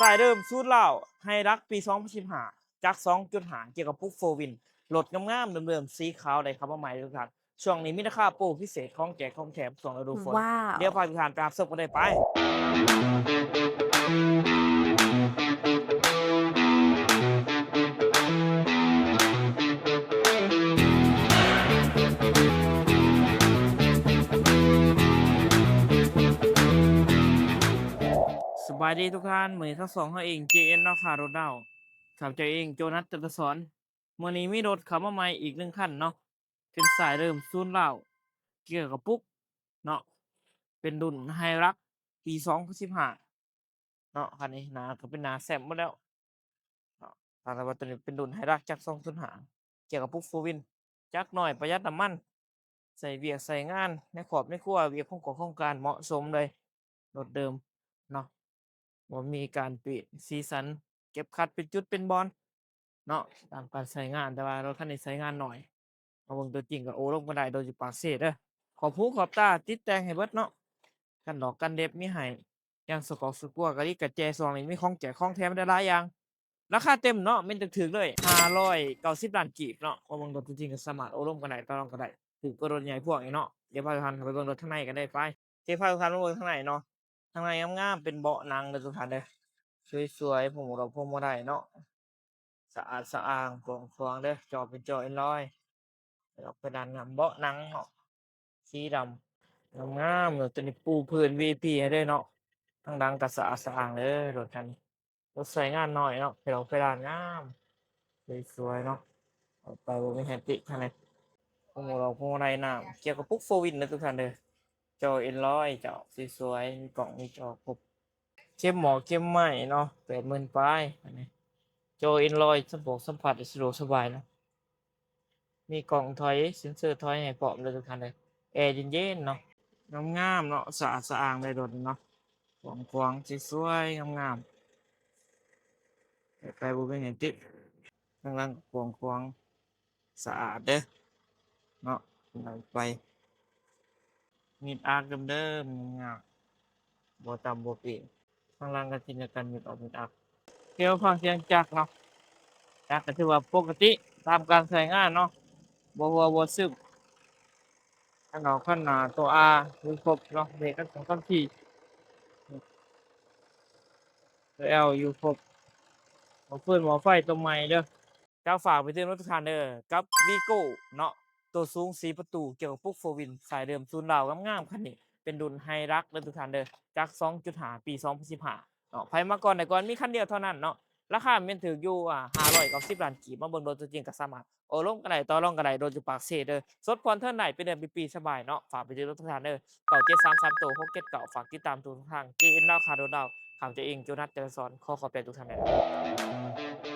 สายเดิมสูตรเหล้าให้รักปี2015จาก2.5เกี่ยวกับปุ๊กโฟวินรถงามๆเดิมๆสีขาวได้ครับมาใหม่ทุกท่านช่วงนี้มีราคาโปรพิเศษของแจกของแถมช่วงฤดูฝนว้าวเดี๋ยวพาทุกท่านไปรับชมกันได้ไปสบายดีทุกท่านมื้อนี้ทั้งสองเฮาเอง JN เนาะค่ะรถเดาครับเจ้าเองโจนัสจตุศรมื้อนี้มีรถเข้ามาใหม่อีก1คันเนาะเป็นสายเริ่มศูนย์เหล้าเกี่ยวกับปุ๊กเนาะเป็นรุ่น Hilux ปี2015 เนาะคันนี้หนาก็เป็นหนาแซ่บหมดแล้วเนาะแต่ว่าตัวนี้เป็นรุ่น Hilux จักร2.5เกี่ยวกับพวก 4 Wheel จักรน้อยประหยัดน้ำมันใส่เวียกใส่งานในครอบในครัวเวียกของก่อของการเหมาะสมเลยรถเดิมเนาะบ่มีการเปลี่ยนสีสันเก็บขัดเป็นจุดเป็นบอนเนาะตามการใช้งานแต่ว่ารถคันนี้ใช้งานน้อยมาเบิ่งตัวจริงก็โอ้ลงบ่ได้โดยเฉพาะเศษเด้อขอบหูขอบตาติดแต่งให้เบิดเนาะกันดอกกันเล็บมีให้ อย่างสกอกสกัวกะลิกะแจซองนี่มีของแจกของแถมได้หลายอย่างราคาเต็มเนาะแม่นถึกๆเลย590ล้านกีบเนาะว่าเบิ่งรถจริงๆก็สามารถโอ้ร่วมกันได้ต่อรองกันได้ถูกกว่ารถใหญ่พวกนี้เนาะเดี๋ยวพาทุกท่านเข้าไปเบิ่งรถข้างในกันได้ไปสิพาทุกท่านมาเบิ่งข้างในเนาะข้างในงามๆเป็นเบาะหนังเด้อทุกท่านเด้อสวยๆพวงมาลัยเนาะสะอาดสะอ้างโปร่งโปร่งเด้อจอเป็นจอ Android แล้วก็เพดานหนังเบาะหนังเนาะสีดำงามๆเลยตัวนี้ปูพื้น VIP ให้ด้วยเนาะทางดังก็สะอาดสะอ้างเด้อรถคันนี้ รถใช้งานน้อยเนาะเพดานงามสวยๆเนาะเอาไปบ่มีให้ติเท่าใดพวงมาลัยน้ำเกี่ยวกับพวก 4Win เด้อทุกท่านเด้อจอ Android จอสวยๆมีกล่องมีจอครบเข้มหมอกเข้มไหม้เนาะ80,000ปลายอันนี้จอ Android สัมผัสได้สะดวกสบายเนาะมีกล่องถอยเซ็นเซอร์ถอยให้พร้อมเด้อทุกท่านเด้อแอร์เย็นๆเนาะงามๆเนาะสะอาดสะอ้างเลยรถนี้เนาะกว้างๆสวยๆงามๆไปบ่มีให้ติ ข้างล่างกว้างๆสะอาดเด้อเนาะไหลไปมีดอาร์กเดิมๆงามๆบ่ต่ำบ่เปี้ข้างล่างก็จินตนาการมีดออกมีดอาร์กเกี่ยวฟังเสียงจักรเนาะจักรก็ถือว่าปกติตามการใช้งานเนาะบ่หัวบ่ซึมคันออกคันหน้าตัว R มีครบเนาะเบรกทั้ง2ทั้ง4ตัว L อยู่ครบหม้อฟืนหม้อไฟตัวใหม่เด้อ ก็ฝากไปถึงรถทุกท่านเด้อกับ Vigo เนาะตัวสูง4ประตูเกี่ยวกับพวก 4 Wheel สายเดิมศูนย์ดาวงามๆคันนี้เป็นรุ่น Hilux เด้อทุกท่านเด้อจาก2.5ปี2015เนาะไผมาก่อนได้ก่อนมีคันเดียวเท่านั้นเนาะราคาแม่นถูกอยู่590ล้านกีบมาเบิ่งรถตัวจริงก็สามารถโอ้ลมกันได้ต่อรองกันได้โดยเฉพาะเซเด้อสดผ่อนเทิร์นได้เป็นเดือนเป็นปีสบายเนาะฝากไปถึงรถทุกท่านเด้อ9733โต679ฝากติดตามทุกทาง JN ดาวคาร์โดดาวข่าวตัวเองโจนัสเจริญสอนขอขอบใจทุกท่านเด้อ